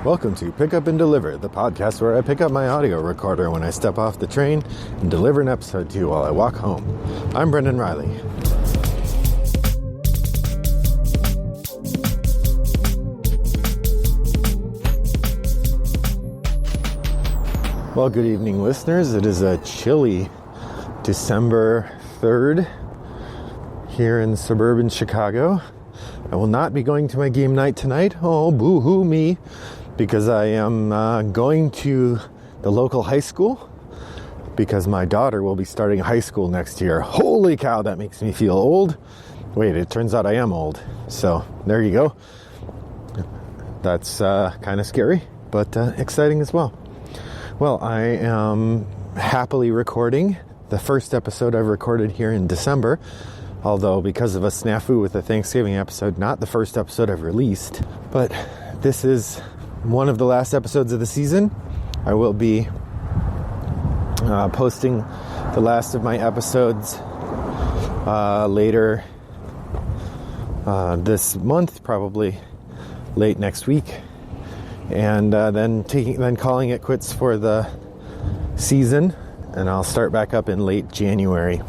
Welcome to Pick Up and Deliver, the podcast where I pick up my audio recorder when I step off the train and deliver an episode to you while I walk home. I'm Brendan Riley. Well, good evening, listeners. It is a chilly December 3rd here in suburban Chicago. I will not be going to my game night tonight. Oh, boo-hoo me. Because I am going to the local high school because my daughter will be starting high school next year. Holy cow, that makes me feel old. Wait, it turns out I am old. So there you go. That's kind of scary, but exciting as well. Well, I am happily recording the first episode I've recorded here in December. Although because of a snafu with the Thanksgiving episode, not the first episode I've released. But this is one of the last episodes of the season. I will be posting the last of my episodes later this month, probably late next week, and then calling it quits for the season, and I'll start back up in late January.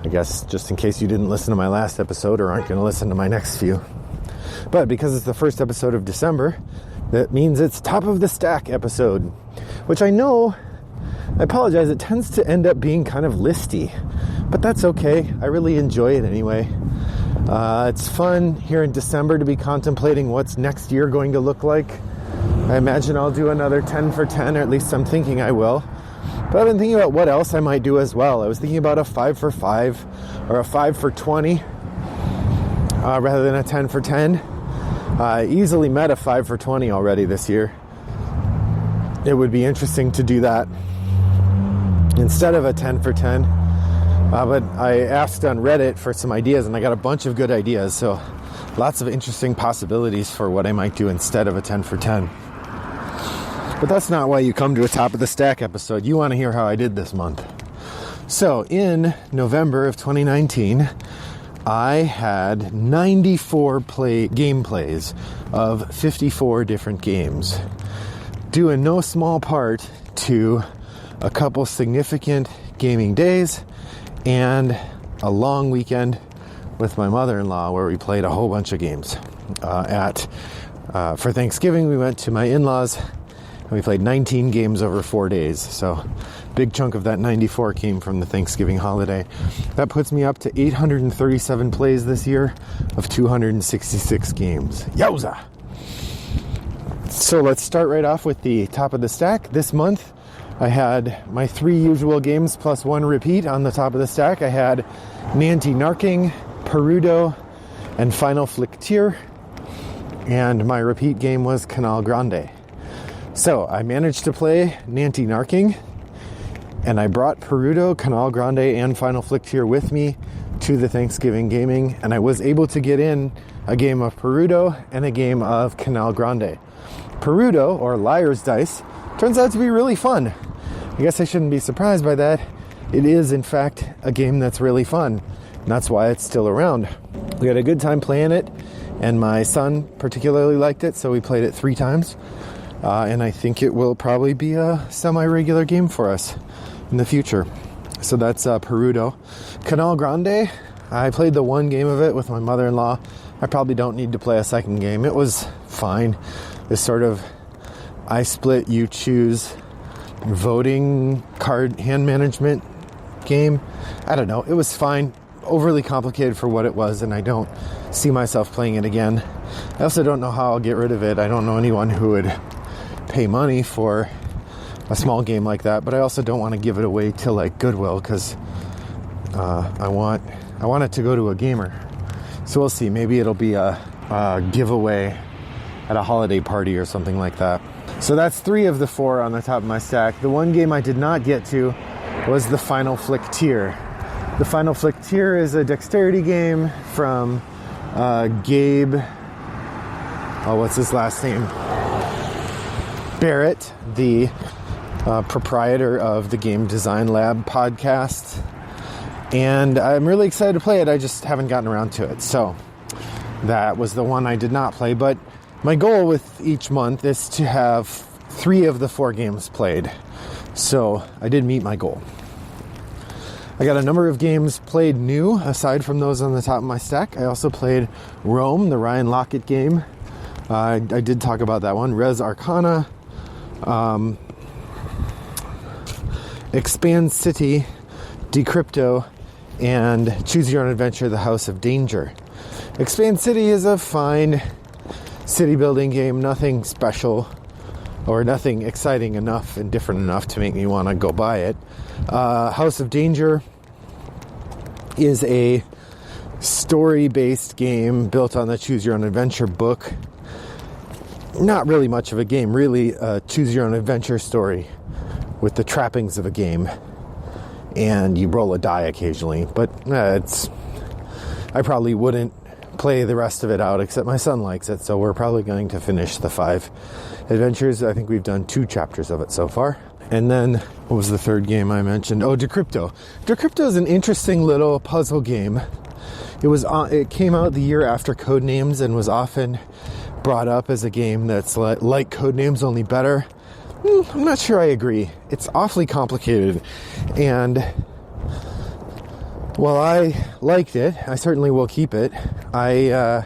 I guess just in case you didn't listen to my last episode or aren't going to listen to my next few. But because it's the first episode of December, that means it's top of the stack episode, which I know, I apologize, it tends to end up being kind of listy, but that's okay. I really enjoy it anyway. It's fun here in December to be contemplating what's next year going to look like. I imagine I'll do another 10 for 10, or at least I'm thinking I will. But I've been thinking about what else I might do as well. I was thinking about a 5 for 5 or a 5 for 20 rather than a 10 for 10. I easily met a 5 for 20 already this year. It would be interesting to do that instead of a 10 for 10. But I asked on Reddit for some ideas, and I got a bunch of good ideas. So lots of interesting possibilities for what I might do instead of a 10 for 10. But that's not why you come to a Top of the Stack episode. You want to hear how I did this month. So in November of 2019, I had 94 gameplays of 54 different games, due in no small part to a couple significant gaming days and a long weekend with my mother-in-law where we played a whole bunch of games. For Thanksgiving, we went to my in-laws and we played 19 games over 4 days. So big chunk of that 94 came from the Thanksgiving holiday. That puts me up to 837 plays this year of 266 games. Yowza! So let's start right off with the top of the stack. This month, I had my 3 usual games plus 1 repeat on the top of the stack. I had Nanty Narking, Perudo, and Final Flictier. And my repeat game was Canal Grande. So I managed to play Nanty Narking, and I brought Perudo, Canal Grande, and Final Flictier with me to the Thanksgiving gaming, and I was able to get in a game of Perudo and a game of Canal Grande. Perudo, or Liar's Dice, turns out to be really fun. I guess I shouldn't be surprised by that. It is, in fact, a game that's really fun, and that's why it's still around. We had a good time playing it, and my son particularly liked it, so we played it 3 times. And I think it will probably be a semi-regular game for us in the future. So that's Perudo. Canal Grande, I played the 1 game of it with my mother-in-law. I probably don't need to play a second game. It was fine. This sort of I split, you choose voting card hand management game. I don't know. It was fine. Overly complicated for what it was, and I don't see myself playing it again. I also don't know how I'll get rid of it. I don't know anyone who would pay money for a small game like that, but I also don't want to give it away to like Goodwill because I want it to go to a gamer. So we'll see. Maybe it'll be a giveaway at a holiday party or something like that. So that's 3 of the 4 on the top of my stack. The 1 game I did not get to was the Final Flictier. The Final Flictier is a dexterity game from Gabe. Oh, what's his last name? Barrett, the proprietor of the Game Design Lab podcast. And I'm really excited to play it. I just haven't gotten around to it. So that was the one I did not play. But My goal with each month is to have 3 of the 4 games played. So I did meet my goal. I got a number of games played new, aside from those on the top of my stack. I also played Rome, the Ryan Lockett game. I did talk about that one. Res Arcana, Expand City, Decrypto, and Choose Your Own Adventure, The House of Danger. Expand City is a fine city building game, nothing special or nothing exciting enough and different enough to make me want to go buy it. House of Danger is a story-based game built on the Choose Your Own Adventure book. Not really much of a game, really a Choose Your Own Adventure story with the trappings of a game. And you roll a die occasionally, but I probably wouldn't play the rest of it out, except my son likes it, so we're probably going to finish the 5 adventures. I think we've done 2 chapters of it so far. And then, what was the third game I mentioned? Oh, Decrypto. Decrypto is an interesting little puzzle game. It came out the year after Codenames and was often brought up as a game that's like Codenames, only better. I'm not sure I agree. It's awfully complicated, and while I liked it, I certainly will keep it. I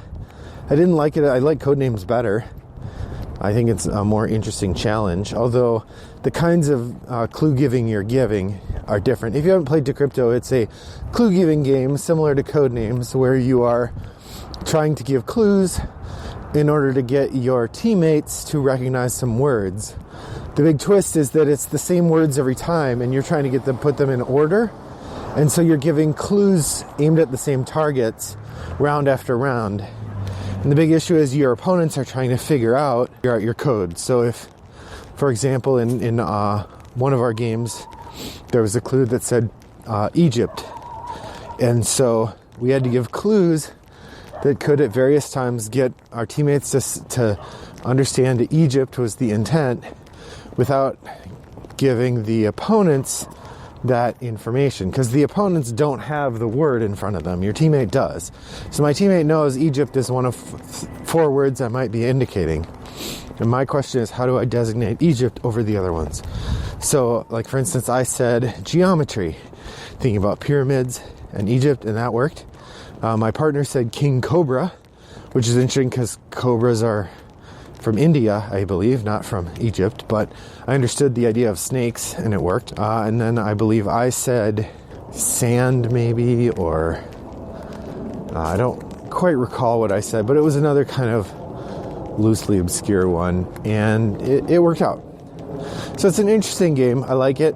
didn't like it. I like Codenames better. I think it's a more interesting challenge, although the kinds of clue giving you're giving are different. If you haven't played Decrypto, it's a clue giving game similar to Codenames, where you are trying to give clues in order to get your teammates to recognize some words. The big twist is that it's the same words every time, and you're trying to get them, put them in order. And so you're giving clues aimed at the same targets round after round. And the big issue is your opponents are trying to figure out your code. So if, for example, in one of our games, there was a clue that said Egypt. And so we had to give clues that could at various times get our teammates to understand that Egypt was the intent without giving the opponents that information, because the opponents don't have the word in front of them. Your teammate does. So my teammate knows Egypt is one of 4 words I might be indicating. And my question is, how do I designate Egypt over the other ones? So, like, for instance, I said geometry, thinking about pyramids and Egypt, and that worked. My partner said king cobra, which is interesting because cobras are from India, I believe, not from Egypt, but I understood the idea of snakes, and it worked. And then I believe I said sand, maybe, or I don't quite recall what I said, but it was another kind of loosely obscure one, and it worked out. So it's an interesting game. I like it.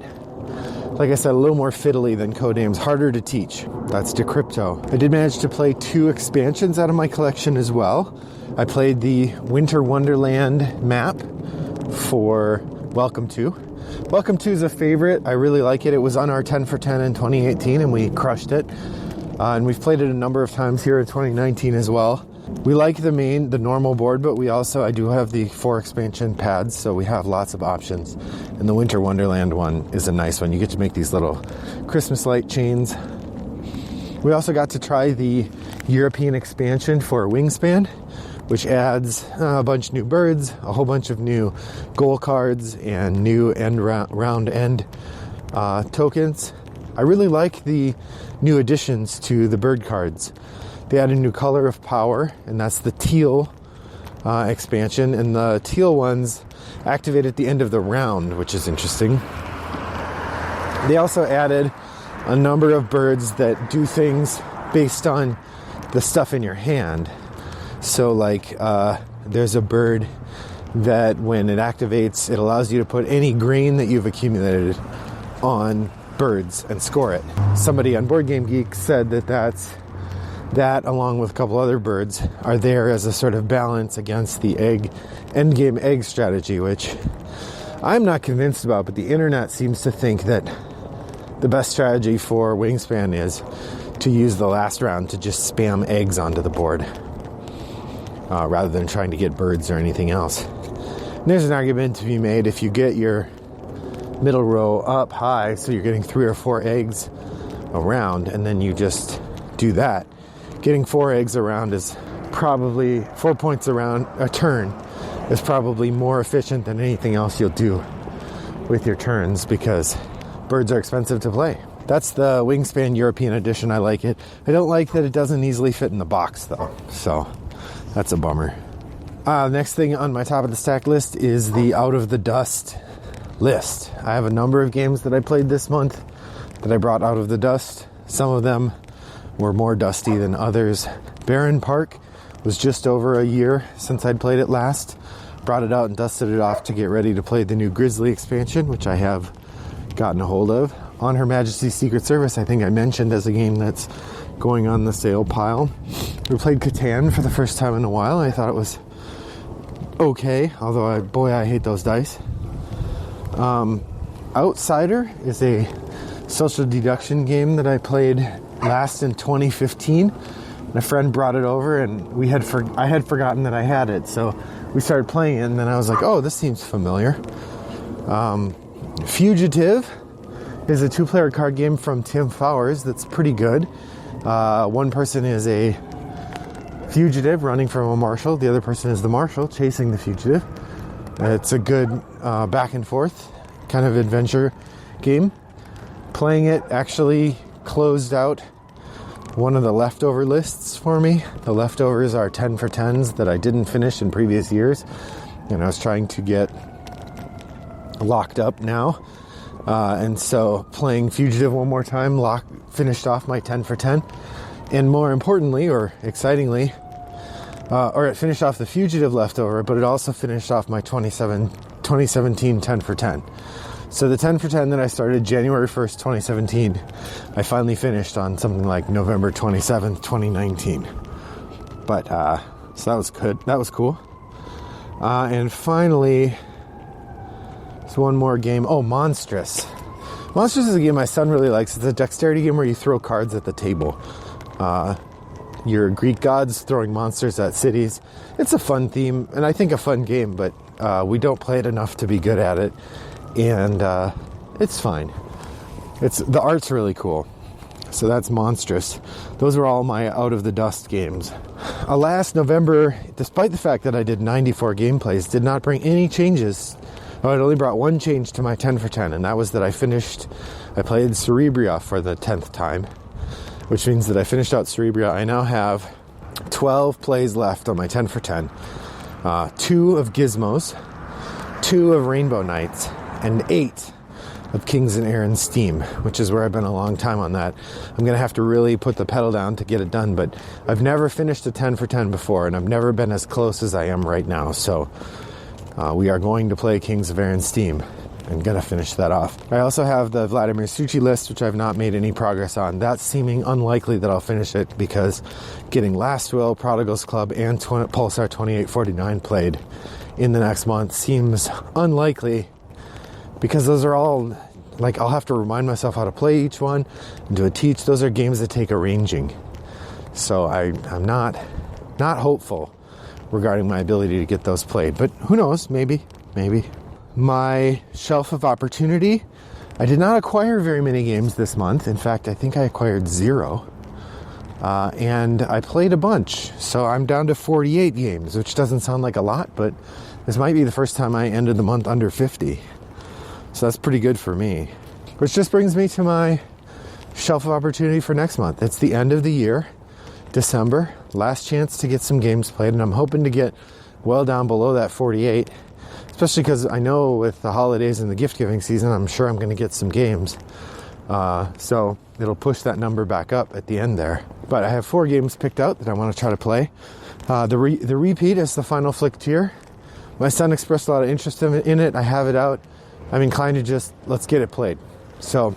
Like I said, a little more fiddly than Codenames, harder to teach. That's Decrypto. I did manage to play 2 expansions out of my collection as well. I played the Winter Wonderland map for Welcome To. Welcome To is a favorite. I really like it. It was on our 10 for 10 in 2018, and we crushed it. And we've played it a number of times here in 2019 as well. We like the normal board, but I do have the 4 expansion pads, so we have lots of options. And the Winter Wonderland one is a nice one. You get to make these little Christmas light chains. We also got to try the European expansion for Wingspan, which adds a bunch of new birds, a whole bunch of new goal cards, and new round end tokens. I really like the new additions to the bird cards. They add a new color of power, and that's the teal expansion. And the teal ones activate at the end of the round, which is interesting. They also added a number of birds that do things based on the stuff in your hand. So, like, there's a bird that when it activates, it allows you to put any grain that you've accumulated on birds and score it. Somebody on Board Game Geek said that along with a couple other birds are there as a sort of balance against the endgame egg strategy, which I'm not convinced about, but the internet seems to think that the best strategy for Wingspan is to use the last round to just spam eggs onto the board rather than trying to get birds or anything else. And there's an argument to be made if you get your middle row up high, so you're getting 3 or 4 eggs around, and then you just do that. Getting 4 eggs around is probably 4 points around a turn is probably more efficient than anything else you'll do with your turns, because birds are expensive to play. That's the Wingspan European Edition. I like it. I don't like that it doesn't easily fit in the box though, so that's a bummer. Next thing on my top of the stack list is the Out of the Dust list. I have a number of games that I played this month that I brought out of the dust. Some of them were more dusty than others. Barren Park was just over a year since I'd played it last. Brought it out and dusted it off to get ready to play the new Grizzly expansion, which I have gotten a hold of. On Her Majesty's Secret Service, I think I mentioned as a game that's going on the sale pile. We played Catan for the first time in a while. I thought it was okay, although I hate those dice. Outsider is a social deduction game that I played last in 2015. My friend brought it over, and I had forgotten that I had it, so we started playing it, and then I was like, oh, this seems familiar. Fugitive is a 2-player card game from Tim Fowers that's pretty good. One person is a fugitive running from a marshal. The other person is the marshal chasing the fugitive. It's a good back and forth kind of adventure game. Playing it actually closed out one of the leftover lists for me. The leftovers are 10 for 10s that I didn't finish in previous years, and I was trying to get locked up now. And so playing Fugitive one more time finished off my 10 for 10. And more importantly, or excitingly, it finished off the Fugitive leftover, but it also finished off my 2017 10 for 10. So the 10 for 10 that I started January 1st, 2017, I finally finished on something like November 27th, 2019. But, so that was good. That was cool. And finally, there's one more game. Oh, Monstrous. Monstrous is a game my son really likes. It's a dexterity game where you throw cards at the table. You're Greek gods throwing monsters at cities. It's a fun theme, and I think a fun game, but we don't play it enough to be good at it. And it's fine. The art's really cool. So that's Monstrous. Those were all my Out of the Dust games. Alas, November, despite the fact that I did 94 gameplays, did not bring any changes. Oh, it only brought one change to my 10 for 10, and that was that I played Cerebria for the 10th time, which means that I finished out Cerebria. I now have 12 plays left on my 10 for 10. 2 of Gizmos, 2 of Rainbow Knights, and 8 of Kings and Aaron's Steam, which is where I've been a long time on that. I'm going to have to really put the pedal down to get it done, but I've never finished a 10 for 10 before, and I've never been as close as I am right now, so we are going to play Kings of Aaron's Steam. I'm going to finish that off. I also have the Vladimir Suchi list, which I've not made any progress on. That's seeming unlikely that I'll finish it, because getting Last Will, Prodigal's Club, and Pulsar 2849 played in the next month seems unlikely, because those are all, like, I'll have to remind myself how to play each one and do a teach. Those are games that take arranging. So I'm not hopeful regarding my ability to get those played. But who knows? Maybe. My shelf of opportunity. I did not acquire very many games this month. In fact, I think I acquired 0. And I played a bunch. So I'm down to 48 games, which doesn't sound like a lot, but this might be the first time I ended the month under 50. So that's pretty good for me. Which just brings me to my shelf of opportunity for next month. It's the end of the year, December. Last chance to get some games played, and I'm hoping to get well down below that 48. Especially because I know with the holidays and the gift-giving season, I'm sure I'm going to get some games. So it'll push that number back up at the end there. But I have 4 games picked out that I want to try to play. The repeat is the Final Flick tier. My son expressed a lot of interest in it. I have it out. I'm inclined to just, let's get it played. So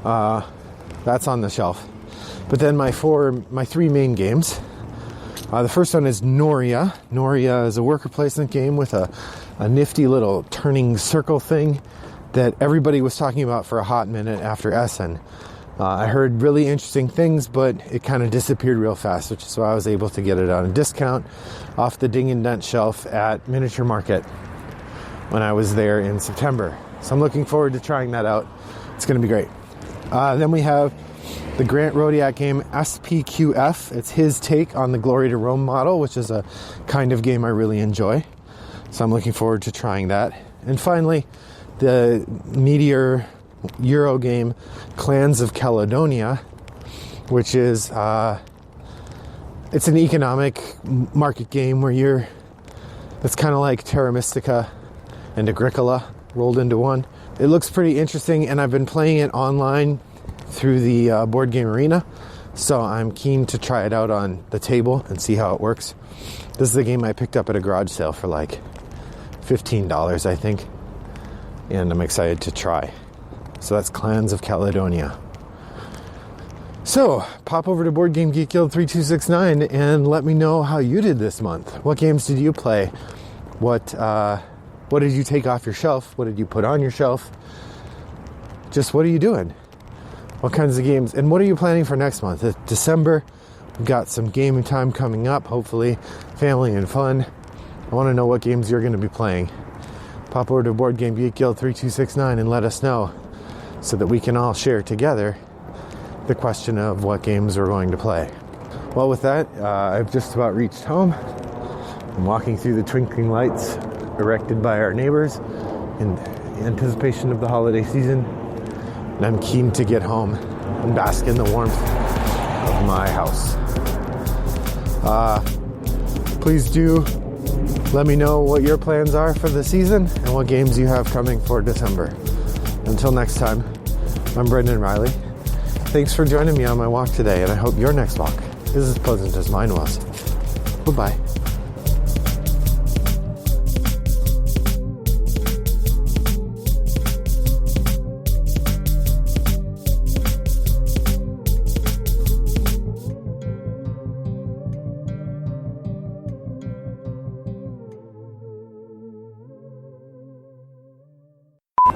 that's on the shelf. But then my 3 main games. The first one is Noria. Noria is a worker placement game with a nifty little turning circle thing that everybody was talking about for a hot minute after Essen. I heard really interesting things, but it kind of disappeared real fast, which is why I was able to get it on a discount off the Ding and Dent shelf at Miniature Market when I was there in September. So I'm looking forward to trying that out. It's going to be great. Then we have the Grant Rodiak game SPQF. It's his take on the Glory to Rome model, which is a kind of game I really enjoy. So I'm looking forward to trying that. And finally, the Meteor Euro game Clans of Caledonia, which is it's an economic market game where it's kind of like Terra Mystica and Agricola rolled into one. It looks pretty interesting, and I've been playing it online through the Board Game Arena, so I'm keen to try it out on the table and see how it works. This is the game I picked up at a garage sale for like $15, I think, and I'm excited to try. So that's Clans of Caledonia. So, pop over to Board Game Geek Guild 3269 and let me know how you did this month. What games did you play? What did you take off your shelf? What did you put on your shelf? Just what are you doing? What kinds of games? And what are you planning for next month? It's December. We've got some gaming time coming up, hopefully family and fun. I want to know what games you're going to be playing. Pop over to Board Game Geek Guild 3269 and let us know so that we can all share together the question of what games we're going to play. Well, with that, I've just about reached home. I'm walking through the twinkling lights erected by our neighbors in anticipation of the holiday season, and I'm keen to get home and bask in the warmth of my house. Please do let me know what your plans are for the season and what games you have coming for December. Until next time, I'm Brendan Riley. Thanks for joining me on my walk today, and I hope your next walk is as pleasant as mine was. Bye-bye.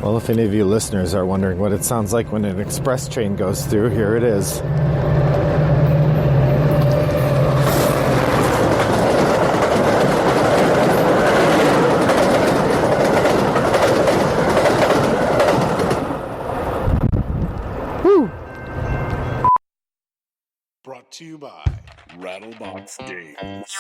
Well, if any of you listeners are wondering what it sounds like when an express train goes through, here it is. Woo! Brought to you by Rattlebox Games.